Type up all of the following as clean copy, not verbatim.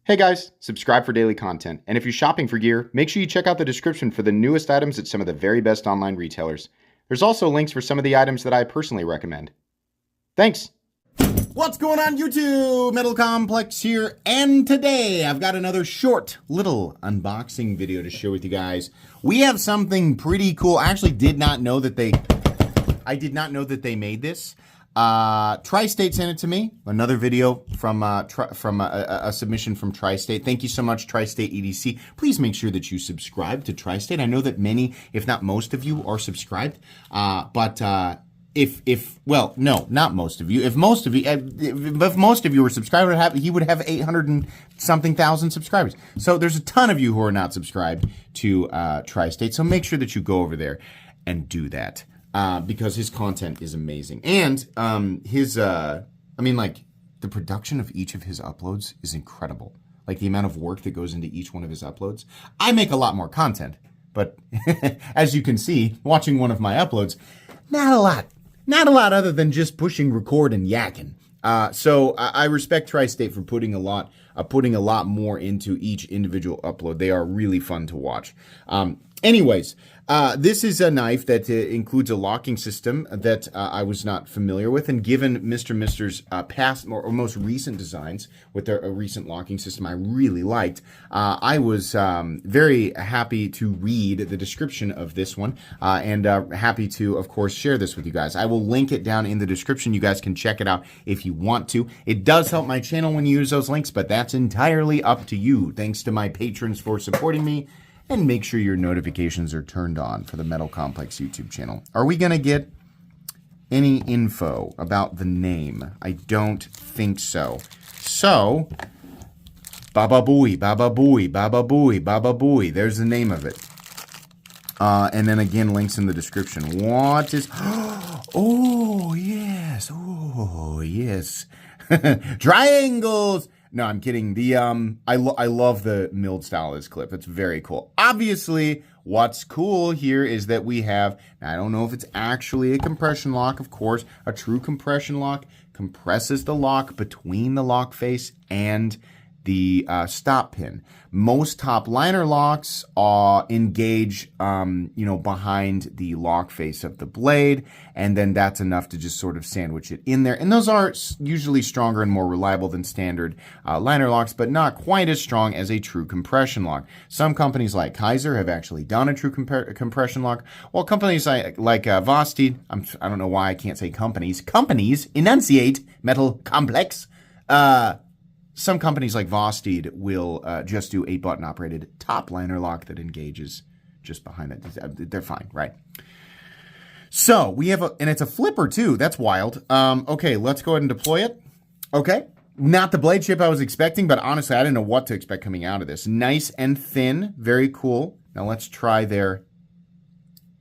Hey guys, subscribe for daily content, and if you're shopping for gear, make sure you check out the description for the newest items at some of the very best online retailers. There's also links for some of the items that I personally recommend. Thanks! What's going on YouTube? Metal Complex here, and today I've got another short little unboxing video to share with you guys. We have something pretty cool. I actually did not know that they made this. Tri-State sent it to me. Another video from a submission from Tri-State. Thank you so much, Tri-State EDC. Please make sure that you subscribe to Tri-State. I know that many, if not most of you, are subscribed. Well, no, not most of you. If most of you were subscribed, he would have 800 and something thousand subscribers. So there's a ton of you who are not subscribed to Tri-State. So make sure that you go over there and do that. Because his content is amazing. And the production of each of his uploads is incredible. Like the amount of work that goes into each one of his uploads. I make a lot more content, but as you can see, watching one of my uploads, not a lot. Not a lot other than just pushing record and yakking. So I respect Tri-State for putting a lot more into each individual upload. They are really fun to watch. Anyways, this is a knife that includes a locking system that I was not familiar with, and given Mr.Mr's past or most recent designs with their recent locking system I really liked, I was very happy to read the description of this one, and happy to, of course, share this with you guys. I will link it down in the description. You guys can check it out if you want to. It does help my channel when you use those links, but that's entirely up to you. Thanks to my patrons for supporting me. And make sure your notifications are turned on for the Metal Complex YouTube channel. Are we going to get any info about the name? I don't think so. So, Baba Booey, Baba Booey, Baba Booey, Baba Booey. There's the name of it. And then again, links in the description. What is... Oh, yes. Oh, yes. Triangles! No, I'm kidding. I love the milled style of this clip. It's very cool. Obviously, what's cool here is that we have, I don't know if it's actually a compression lock, of course. A true compression lock compresses the lock between the lock face and the stop pin. Most top liner locks engage, behind the lock face of the blade, and then that's enough to just sort of sandwich it in there. And those are usually stronger and more reliable than standard liner locks, but not quite as strong as a true compression lock. Some companies like Kaiser have actually done a true compression lock, while companies like Vosteed, I don't know why I can't say companies. Companies enunciate Metal Complex. Some companies like Vosteed will just do a button-operated top liner lock that engages just behind that. They're fine, right? So we have and it's a flipper too. That's wild. Okay, let's go ahead and deploy it. Okay, not the blade shape I was expecting, but honestly, I didn't know what to expect coming out of this. Nice and thin, very cool. Now let's try their.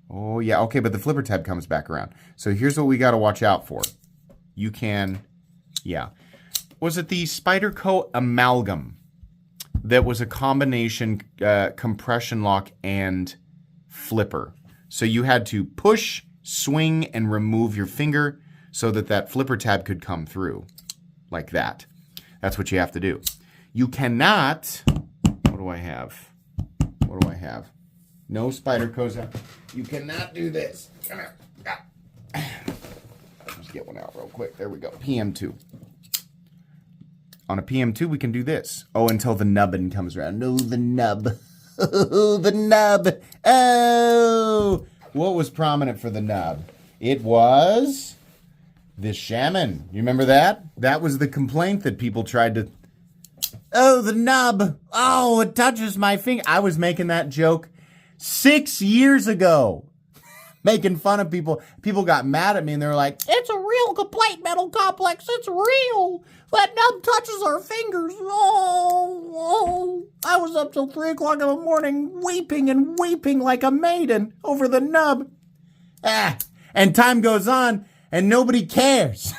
Oh yeah, okay, but the flipper tab comes back around. So here's what we got to watch out for. You can, yeah. Was it the Spyderco Amalgam that was a combination compression lock and flipper? So you had to push, swing, and remove your finger so that flipper tab could come through like that. That's what you have to do. You cannot, what do I have? What do I have? No Spyderco's out. You cannot do this. Come here. Let's get one out real quick. There we go. PM2. On a PM2, we can do this. Oh, until the nubbin comes around. No, the nub. Oh, the nub. Oh. What was prominent for the nub? It was the shaman. You remember that? That was the complaint that people tried to... Oh, the nub. Oh, it touches my finger. I was making that joke 6 years ago. Making fun of people. People got mad at me and they were like, it's a real complaint, Metal Complex. It's real. That nub touches our fingers. Oh. I was up till 3 o'clock in the morning weeping and weeping like a maiden over the nub. And time goes on and nobody cares.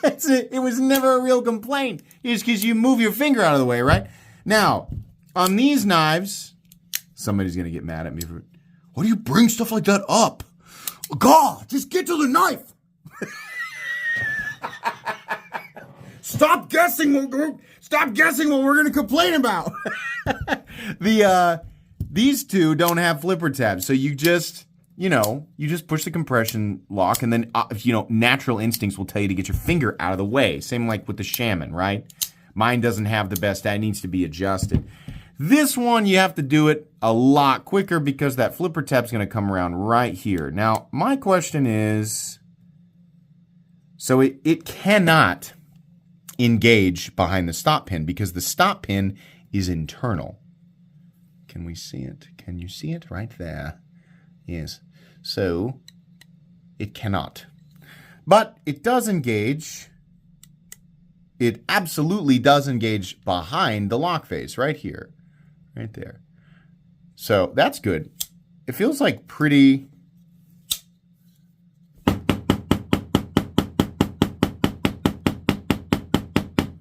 It was never a real complaint. It's because you move your finger out of the way, right? Now, on these knives, somebody's going to get mad at me for, why do you bring stuff like that up? God, just get to the knife. Stop guessing. Stop guessing what we're going to complain about. These two don't have flipper tabs. So you just push the compression lock, and then, natural instincts will tell you to get your finger out of the way. Same like with the Shaman, right? Mine doesn't have the best, that needs to be adjusted. This one, you have to do it a lot quicker because that flipper tab's going to come around right here. Now, my question is, so it cannot engage behind the stop pin because the stop pin is internal. Can we see it? Can you see it? Right there. Yes. So, it cannot. But it does engage. It absolutely does engage behind the lock face right here. Right there. So that's good. It feels like pretty...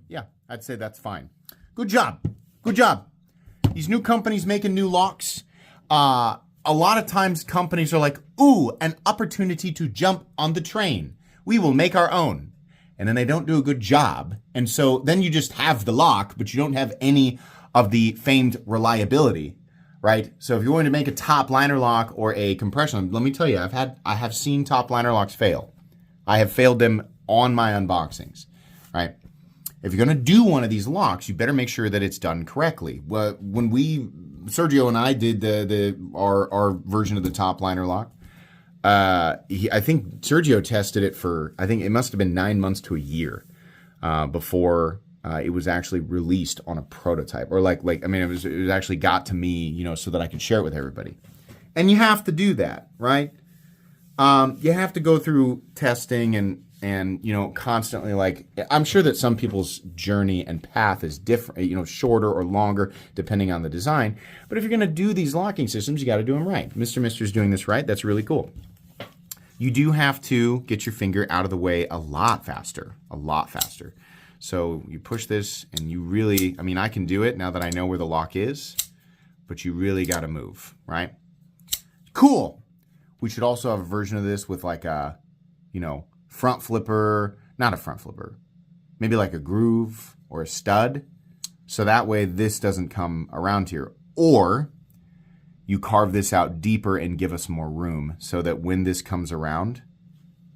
Yeah, I'd say that's fine. Good job. Good job. These new companies making new locks. A lot of times companies are like, ooh, an opportunity to jump on the train. We will make our own. And then they don't do a good job. And so then you just have the lock, but you don't have any of the famed reliability, right? So if you're going to make a top liner lock or a compression, let me tell you, I have seen top liner locks fail. I have failed them on my unboxings, right? If you're going to do one of these locks, you better make sure that it's done correctly. When Sergio and I did our version of the top liner lock, I think Sergio tested it for, I think it must have been 9 months to a year before it was actually released on a prototype, or it was actually got to me, so that I could share it with everybody. And you have to do that, right? You have to go through testing and constantly, I'm sure that some people's journey and path is different, shorter or longer depending on the design. But if you're going to do these locking systems, you got to do them right. Mr. is doing this right. That's really cool. You do have to get your finger out of the way a lot faster. So you push this and you really, I can do it now that I know where the lock is, but you really got to move, right? Cool. We should also have a version of this with like a, front flipper, not a front flipper, maybe like a groove or a stud. So that way this doesn't come around here. Or you carve this out deeper and give us more room so that when this comes around,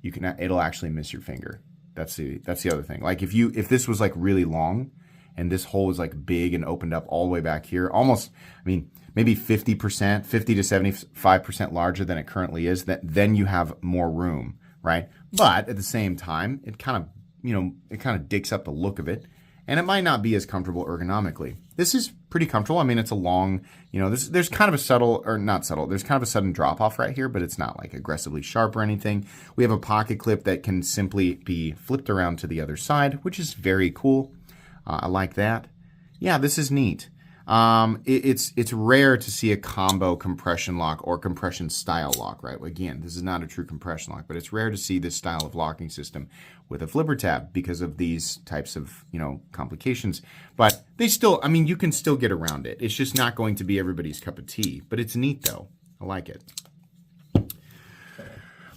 it'll actually miss your finger. That's the other thing. Like if this was like really long and this hole is like big and opened up all the way back here, almost, maybe 50%, 50 to 75% larger than it currently is, then you have more room, right? But at the same time, it kind of dicks up the look of it, and it might not be as comfortable ergonomically. This is pretty comfortable. It's a long, there's kind of a subtle, or not subtle, there's kind of a sudden drop off right here, but it's not like aggressively sharp or anything. We have a pocket clip that can simply be flipped around to the other side, which is very cool. I like that. Yeah, this is neat. It's rare to see a combo compression lock or compression style lock, right? Again, this is not a true compression lock, but it's rare to see this style of locking system with a flipper tab because of these types of, complications. But they still, you can still get around it. It's just not going to be everybody's cup of tea, but it's neat though. I like it.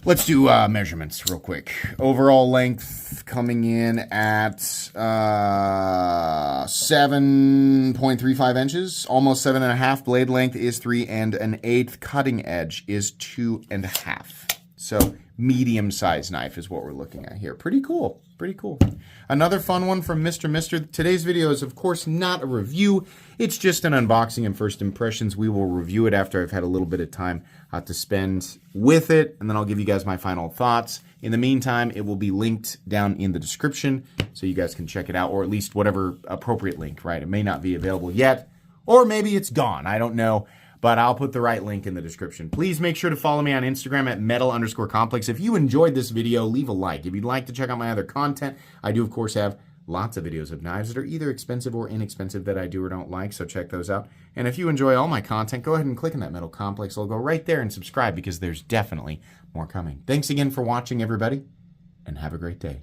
Let's do measurements real quick. Overall length coming in at 7.35 inches, almost 7.5. Blade length is 3 1/8. Cutting edge is 2.5. So medium-sized knife is what we're looking at here. Pretty cool. Pretty cool. Another fun one from Mr. Today's video is, of course, not a review. It's just an unboxing and first impressions. We will review it after I've had a little bit of time to spend with it, and then I'll give you guys my final thoughts. In the meantime, it will be linked down in the description so you guys can check it out, or at least whatever appropriate link, right? It may not be available yet, or maybe it's gone. I don't know. But I'll put the right link in the description. Please make sure to follow me on Instagram at metal_complex. If you enjoyed this video, leave a like. If you'd like to check out my other content, I do, of course, have lots of videos of knives that are either expensive or inexpensive that I do or don't like, so check those out. And if you enjoy all my content, go ahead and click on that Metal Complex logo right there and subscribe because there's definitely more coming. Thanks again for watching, everybody, and have a great day.